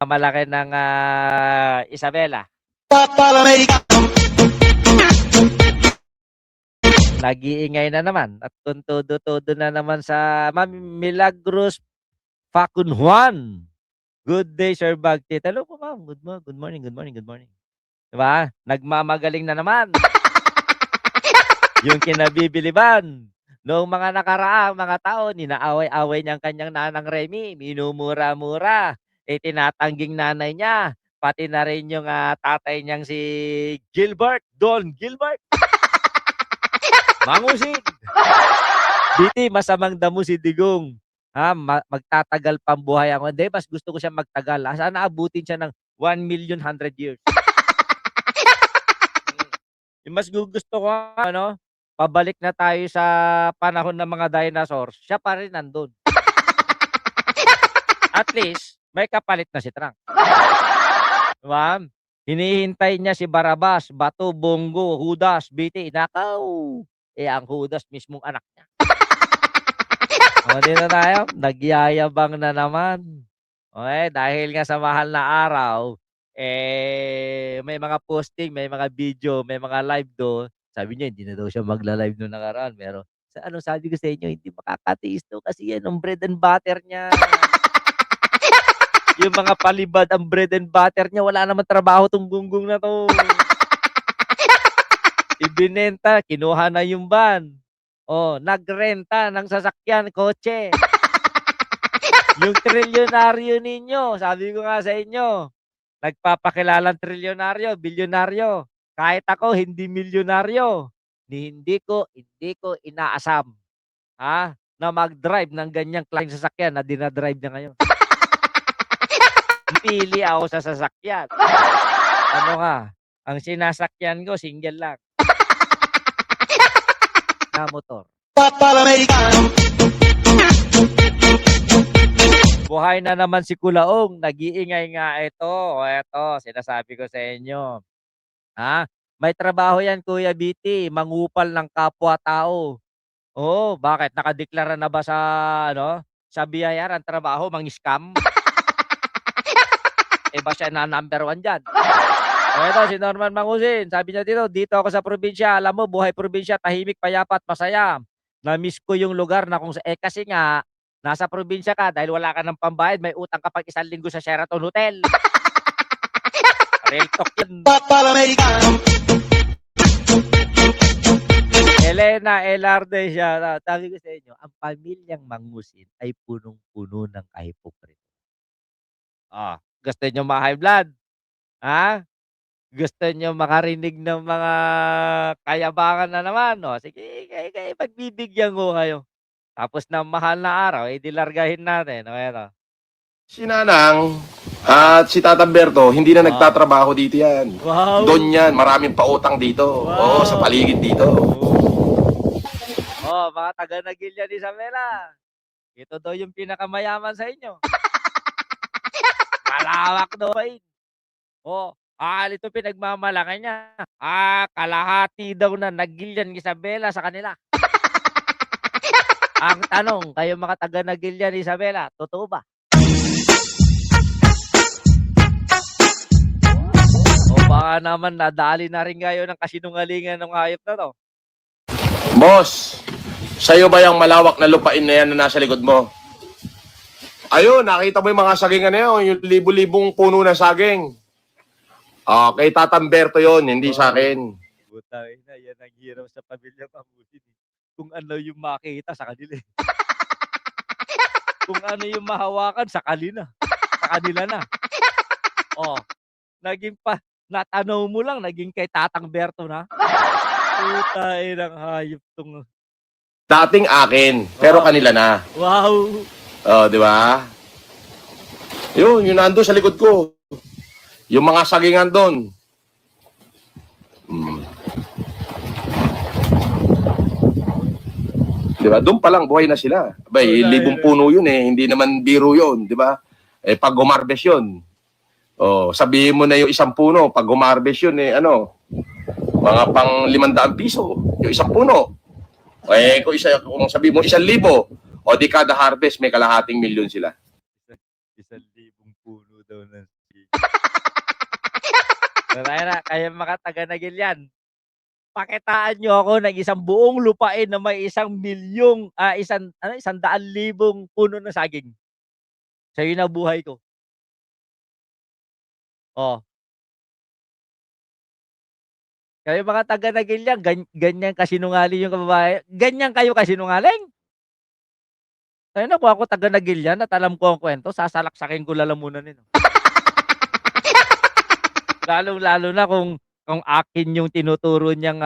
malaki ng Isabela. Nag-iingay na naman at kung todo-todo na naman sa Ma'am Milagros Facunhuan. Good day, Sir Bagtit. Hello po, ma'am. Good morning, good morning, good morning. Diba? Nagmamagaling na naman. Yung kinabibiliban. Noong mga nakaraang mga taon, ninaaway-away niyang kanyang nanang Remy. Minumura-mura. Tinatangging nanay niya. Pati na rin yung tatay niyang si Gilbert. Don Gilbert. Mangusid. Biti, masamang damo si Digong. Magtatagal pang buhay ako. Hindi, mas gusto ko siya magtagal. Sana abutin siya ng 1,100,000 years. Yung mas gusto ko, pabalik na tayo sa panahon ng mga dinosaurs. Siya pa rin nandun. At least, may kapalit na si Trump. Diba? Hinihintay niya si Barabas, Bato, Bongo, Judas, Biti, nakaw. Ang Judas mismong anak niya. Dito tayo, nagyayabang na naman. Okay, dahil nga sa mahal na araw, may mga posting, may mga video, may mga live do. Sabi niya, hindi na daw siya magla-live noong nakaraan. Pero, sabi ko sa inyo, hindi makakatiis to kasi yan ang bread and butter niya. Yung mga palibad, ang bread and butter niya, wala naman trabaho tong gunggong na to. Ibinenta, kinuha na yung van. Nagrenta ng sasakyan, kotse. Yung trilyonaryo ninyo, sabi ko nga sa inyo, nagpapakilalang trilyonaryo, bilyonaryo. Kahit ako, hindi milyonaryo. Hindi ko inaasam. Na mag-drive ng ganyang klaseng sasakyan na dinadrive niya ngayon. Pili ako sa sasakyan. Ang sinasakyan ko, single lang. Na motor. Buhay na naman si Kulaong. Nag-iingay nga ito. Ito, sinasabi ko sa inyo. May trabaho yan, Kuya BT. Mangupal ng kapwa-tao. Bakit? Nakadeklara na ba sa BIR ang trabaho? Mang-scam? Ba siya na number 1 dyan? Ito, si Norman Mangusin. Sabi niya dito ako sa probinsya. Alam mo, buhay probinsya, tahimik, payapa at masaya. Na-miss ko yung lugar na kasi nga, nasa probinsya ka dahil wala ka ng pambayad, may utang ka pag 1 linggo sa Sheraton Hotel. Real talk yun. Elena Elarde siya. Sabi ko sa inyo, ang pamilyang Mangusin ay punong-puno ng kahipokrito. Gusto nyo ma-high blood? Gusto nyo makarinig ng mga kayabangan na naman? Sige, pagbibigyan ko kayo. Tapos na mahal na araw, dilargahin natin. Ito. Si Nanang at si Tatamberto, hindi na nagtatrabaho dito yan. Wow. Doon yan, maraming pautang dito. Wow. Sa paligid dito. Mga taga-Nagilian Isabela. Ito daw yung pinakamayaman sa inyo. Malawak daw pa yun. Ito pinagmamalaki niya. Kalahati daw na Nagilian Isabela sa kanila. Ang tanong, kayo mga taga-Nagilian Isabela, totoo ba? Baka naman nadali na rin kayo ng kasinungalingan ng hayop na to. Boss, sa'yo ba yung malawak na lupain na yan na nasa likod mo? Ayun, nakita mo yung mga sagingan na yun, yung libu-libong puno na saging. Kay Tatamberto yun, hindi sa akin. Butay na, yan ang hirap sa pamilya Mangusin. Kung ano yung makita sa kanila. Kung ano yung mahawakan sa kanila. Sa kanila na. Naging natanaw mo lang, naging kay Tatang Berto na. Putay ng hayop tong. Dating akin, pero kanila na. Wow. Di ba? Yun nandun sa likod ko. Yung mga sagingan doon. Di ba? Doon pa lang buhay na sila. Libong puno yun hindi naman biro yun, di ba? Pag gumarbes yun. Sabihin mo na yung 1 puno, pag gumarbes yun mga pang 500 piso, yung 1 puno. Kung sabihin mo 1,000, di kada harvest may kalahating milyon sila. 1,000 puno daw na Kaya mga taga Nagilian, pakitaan niyo ako ng isang buong lupain na may 100,000 puno ng saging. Sa'yo na buhay ko. Oh, kayo mga taga Nagilian, ganyan kasinungaling yung kababae ganyan kayo kasinungaling? Ay naku, ako taga Nagilian at alam ko ang kuwento, sasalaksakin ko lalamunan niyo. Lalong-lalo na kung akin yung tinuturo niyang,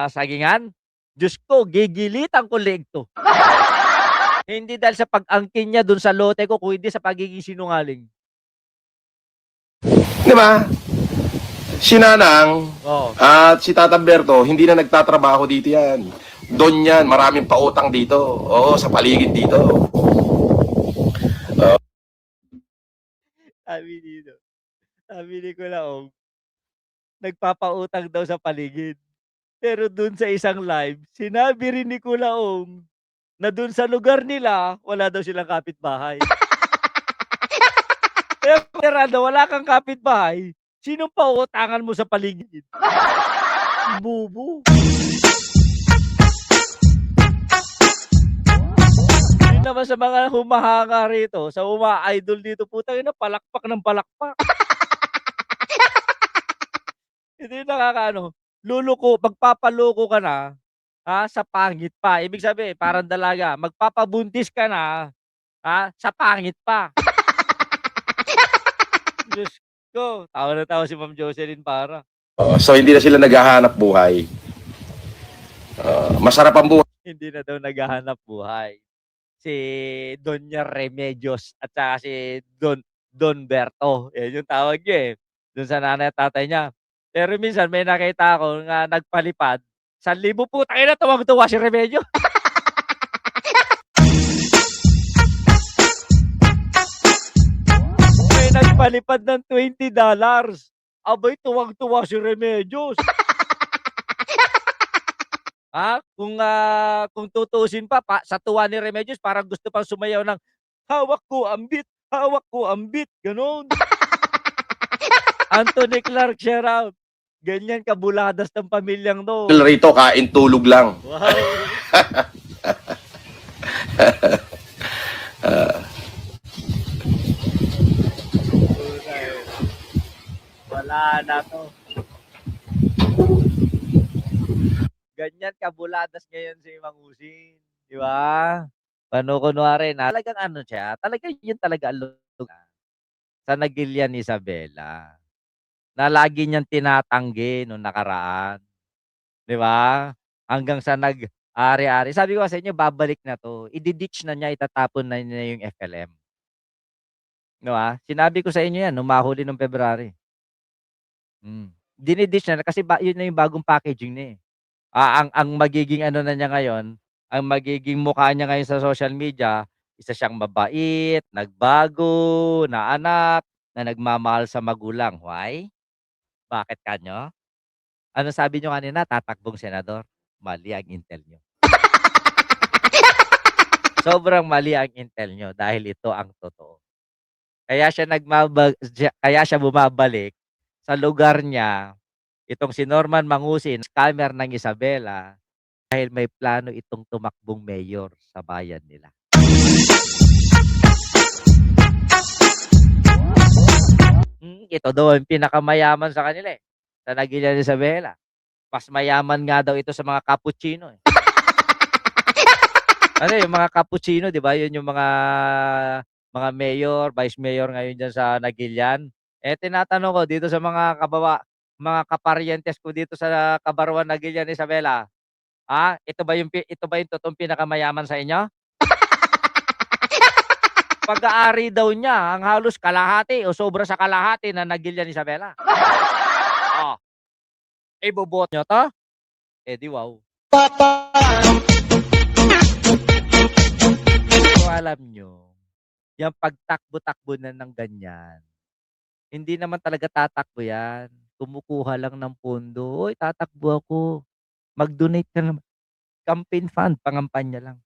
sagingan, Diyos ko gigilitan ko leeg 'to. Hindi dahil sa pag-angkin niya dun sa lote ko kundi sa pagiging sinungaling. Di ba? Si Nanang Oo. at si Tata Berto, hindi na nagtatrabaho dito yan. Doon yan, maraming pautang dito. Oo, sa paligid dito. Sabi dito, sabi ni Kulaong, nagpapautang daw sa paligid. Pero dun sa isang live, sinabi rin ni Kulaong na dun sa lugar nila, wala daw silang kapitbahay. Eh, Fernando, wala kang kapitbahay, sinong pauutangan mo sa paligid? Bobo. Yun naman sa mga humahanga rito, sa uma-idol dito, putang ina, palakpak ng palakpak. Hindi nakakaano, magpapaloko ka na, sa pangit pa. Ibig sabihin, parang dalaga, magpapabuntis ka na, sa pangit pa. Diyos ko, tawa na tawa si Ma'am Jocelyn Parra. So, hindi na sila naghahanap buhay. Masarap ang buhay. Hindi na daw naghahanap buhay. Si Doña Remedios at saka si Don Berto. Yan yung tawag niya, dun sa nanay at tatay niya. Pero minsan may nakita ako nga nagpalipad, 1,000 putang ina, tuwang-tuwa si Remedios. May nagpalipad ng $20. Abay, tuwang-tuwa si Remedios. Kung tutuusin pa sa tuwa ni Remedios parang gusto pang sumayaw ng, "Hawak ko ang beat," gano'n. Anthony Clark, shout out. Ganyan kabuladas ng pamilyang 'to. Rito, kain tulog lang. Wow. Wala na 'to. Ganyan kabuladas ngayon si Mang Using, 'di ba? Kunwari na talagang ano siya, talagang yun talaga ang lugar sa Nagilian Isabela, na lagi niyang tinatanggi nung nakaraan, 'di ba? Hanggang sa nag-ari-ari. Sabi ko nga sa inyo babalik na 'to, idi-ditch na niya, itatapon na niya yung FLM, 'di ba? Sinabi ko sa inyo 'yan nung mahuli nung February. Dini-ditch na kasi yun na yung bagong packaging niya, eh. Ang magiging ano na niya ngayon, ang magiging mukha niya ngayon sa social media, isa siyang mabait, nagbago, na anak, na nagmamahal sa magulang. Why? Bakit kanyo? Ano sabi niyo kanina, tatakbong senador? Mali ang intel niyo. Sobrang mali ang intel niyo dahil ito ang totoo. Kaya siya bumabalik sa lugar niya, itong si Norman Mangusin, scammer ng Isabela, dahil may plano itong tumakbong mayor sa bayan nila. Ito daw ang pinakamayaman sa kanila, eh, sa Nagilian Isabela. Mas mayaman nga daw ito sa mga cappuccino, eh. Ano yung mga cappuccino, 'di ba? Yun yung mga mayor, vice mayor ngayon diyan sa Nagilian. Eh, tinatanong ko dito sa mga kaparyentes ko dito sa Kabarwan, Nagilian, Isabela, ito ba yung totoong pinakamayaman sa inyo? Pag-aari daw niya ang halos kalahati o sobra sa kalahati ng Nagilian, Isabela. Oh, iboboto niyo 'to? Eh, di wow. Kung alam niyo, yang pagtakbo-takbo na ng ganyan, hindi naman talaga tatakbo yan, kumukuha lang ng pondo, "Uy, tatakbo ako." Mag-donate ka naman, campaign fund, pangampanya lang.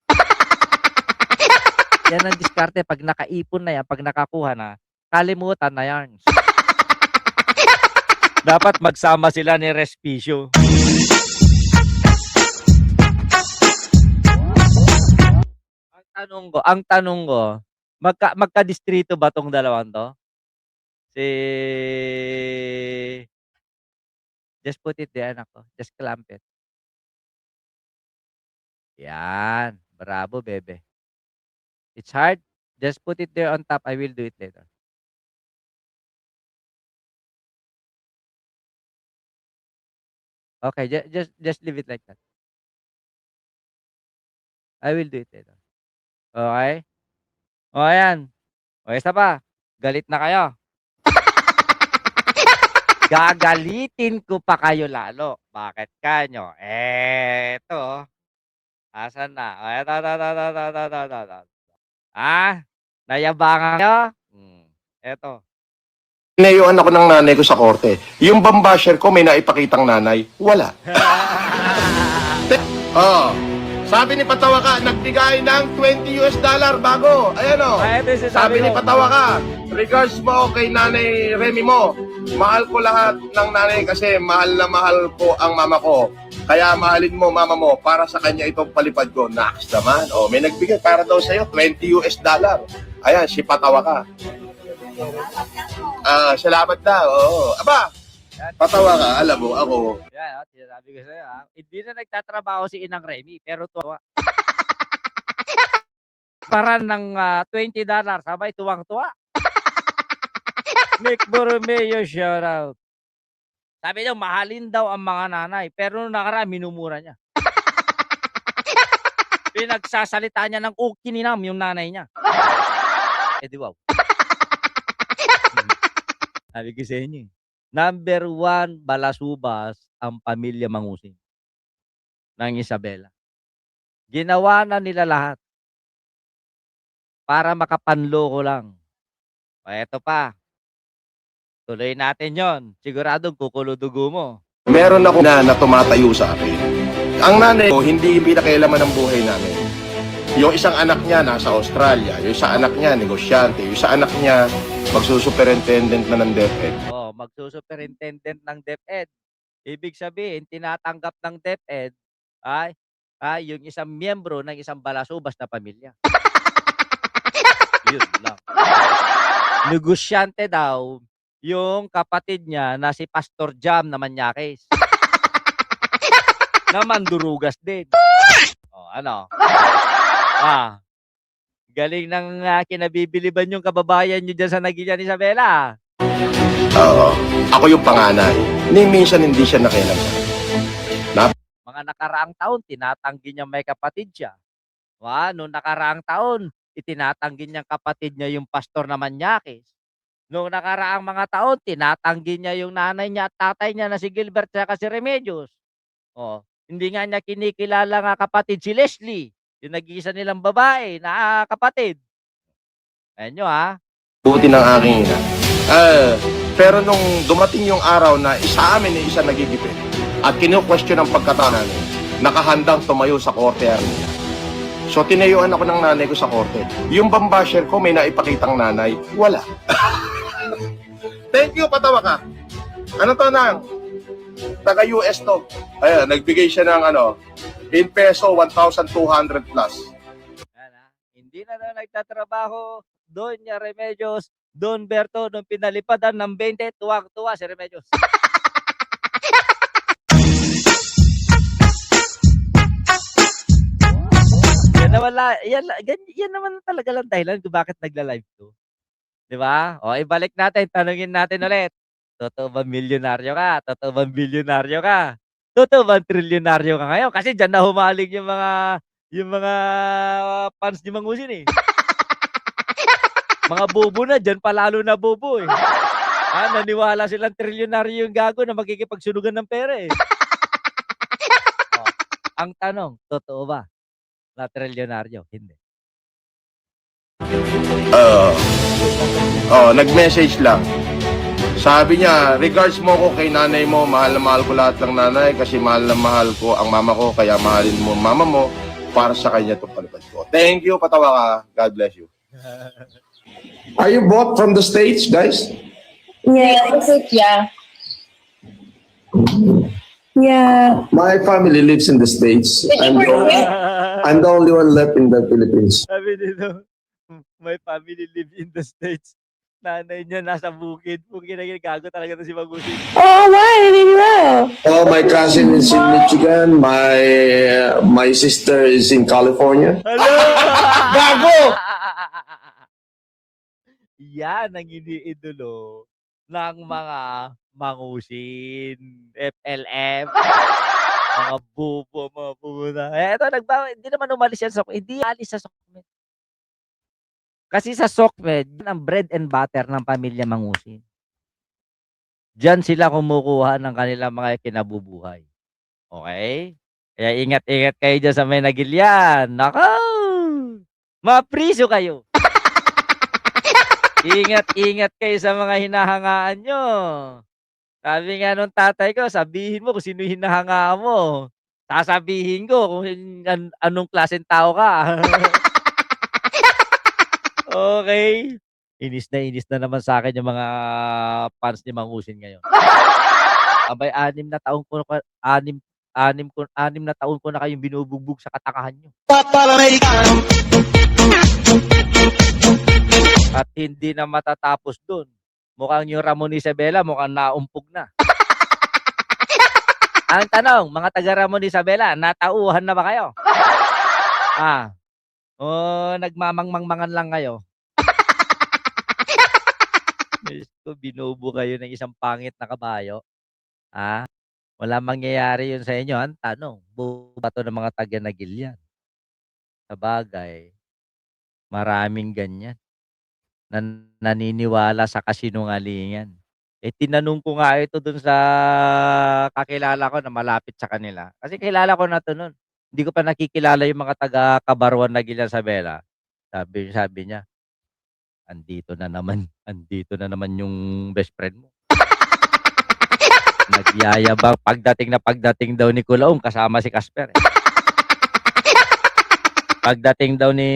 Yan ang diskarte 'pag nakaipon na yan, 'pag nakakuha na, kalimutan na yan. Dapat magsama sila ni Respicio. Ang tanong ko, magka-distrito ba tong dalawang to? Si just put it there, anak ko. Just clamp it. Yan. Bravo, bebe. It's hard. Just put it there on top. I will do it later. Okay, just leave it like that. I will do it later. Okay? O, ayan. O, isa pa. Galit na kayo. Gagalitin ko pa kayo lalo. Bakit kanyo? Eto. Asan na? O, eto. Ah? Nayabangan nyo? Eto. Tinayuan ako ng nanay ko sa korte. Yung bambasher ko, may naipakitang nanay. Wala. Oh, sabi ni Patawaka, nagbigay ng $20 bago. Ayan o. Ito yung Sabi ni ko. Patawaka, regards mo kay Nanay Remy mo. Mahal ko lahat ng nanay kasi mahal na mahal ko ang mama ko. Kaya mahalin mo mama mo para sa kanya itong palipad ko. Naks naman. Oh, may nagbigay para daw sa'yo $20. Ayan, si Patawaka. Salamat daw. Oo. Aba, Patawaka, alam mo, ako. Yan, sinasabi ko sa'yo, hindi na nagtatrabaho si Inang Remy, pero tuwa. Para ng $20, sabay tuwang-tuwa. Nick Borromeo, shout out. Sabi niya, mahalin daw ang mga nanay, pero nung nakaraan, minumura niya. Pinagsasalita niya ng ukininam yung nanay niya. Di wow. Sabi ko sa inyo, number 1 balasubas ang pamilya Mangusing ng Isabela. Ginawa na nila lahat para makapanloko lang. O eto pa, tuloy natin yon. Siguradong kukuludugo mo. Meron ako na tumatayo sa akin. Ang nanay ko, hindi pinakialaman ng buhay namin. Yung isang anak niya nasa Australia, yung isang anak niya negosyante, yung isang anak niya magsusuperintendent na ng DepEd. Oh, magsusuperintendent ng DepEd. Ibig sabihin, tinatanggap ng DepEd ay yung isang miyembro ng isang balasubas na pamilya. Yun lang. Negosyante daw yung kapatid niya na si Pastor Jam na Manyakis. Na mandurugas din. Oh, ano? Galing ng kinabibiliban yung kababayan nyo dyan sa Nagilian, Isabela. Oo. Ako yung panganay. Ni minsan hindi siya nakialam. Mga nakaraang taon, tinatanggi niya may kapatid siya. Noong nakaraang taon, itinatanggi niyang kapatid niya yung pastor na Manyakis. Noong nakaraang mga taon, tinatanggi niya yung nanay niya at tatay niya na si Gilbert at si Remedios. Hindi nga niya kinikilala nga kapatid si Leslie, yung nag-iisa nilang babae na kapatid. Ayan nyo Buti ng aking ina. Pero nung dumating yung araw na isa amin ay isa nagigipit at kinu-question ang pagkatao namin, nakahandang tumayo sa korte niya. So tinayuan ako ng nanay ko sa korte. Yung bambasher ko may naipakitang nanay, wala. Thank you, Patawaka. Ano to nang? Taga-US to. Ayan, nagbigay siya ng in peso, 1,200 plus. Hindi na nagtatrabaho doon niya Remedios, Don Berto, nung pinalipadan ng 20, tuwang-tuwa si Remedios. Yan naman talaga lang dahilan kung bakit nagla-live to. Di ba? Ibalik natin, tanungin natin ulit. Totoo ba milyonaryo ka? Totoo ba bilyonaryo ka? Totoo ba trilyonaryo ka ngayon? Kasi dyan na humaling yung mga fans ni Mangusin eh. Mga bobo na, dyan palalo na bobo eh. Naniwala silang trilyonaryo yung gago na magkikipagsunugan ng pera eh. Ang tanong, totoo ba na trilyonaryo? Hindi. Nag-message lang. Sabi niya, regards mo ko kay nanay mo, mahal na mahal ko lahat ng nanay kasi mahal na mahal ko ang mama ko, kaya mahalin mo mama mo para sa kanya itong palipad ko. Thank you, Patawaka. God bless you. Are you both from the States, guys? Yeah, yeah. Yeah. My family lives in the States. I'm the only one left in the Philippines. Sabi nito, my family live in the States. Nanay niya nasa bukid. Bukid na gago talaga to si Magusin. Oh, why? I didn't know. Oh, my cousin is in Michigan. My sister is in California. Hello! Gago! Yan ang iniidolo ng mga mangusin, FLM, mga bubo, mga puna. Eto, hindi naman umalis yan sa hindi alis sa SOCMED. Kasi sa SOCMED, yun ang bread and butter ng pamilya Mangusin. Diyan sila kumukuha ng kanilang mga kinabubuhay. Okay? Kaya ingat-ingat kayo dyan sa may nagilian. Nako! Mapriso kayo. Ingat-ingat kayo sa mga hinahangaan nyo. Sabi nga nung tatay ko, sabihin mo kung sino hinahangaan mo. Sasabihin ko kung anong klaseng tao ka. Okay. Inis na naman sa akin yung mga fans ni Mangusin ngayon. Abay, 6 na taon ko na kayong binubugbog sa katakahan nyo. At hindi na matatapos dun. Mukhang yung Ramon Isabela, mukhang naumpog na. Ang tanong, mga taga Ramon Isabela, natauhan na ba kayo? O nagmamangmangmangan lang kayo? Diyos ko, binubo kayo ng isang pangit na kabayo. Wala mangyayari yun sa inyo. Ang tanong, buo ba to ng mga taga Nagilian? Sabagay, maraming ganyan na naniniwala sa kasinungalingan. Tinanong ko nga ito dun sa kakilala ko na malapit sa kanila. Kasi kilala ko na to nun. Hindi ko pa nakikilala yung mga taga Kabarwan Nagilian Isabela. Sabi niya, andito na naman yung best friend mo. Nagyayabang pagdating daw ni Kulaong kasama si Casper. Pagdating daw ni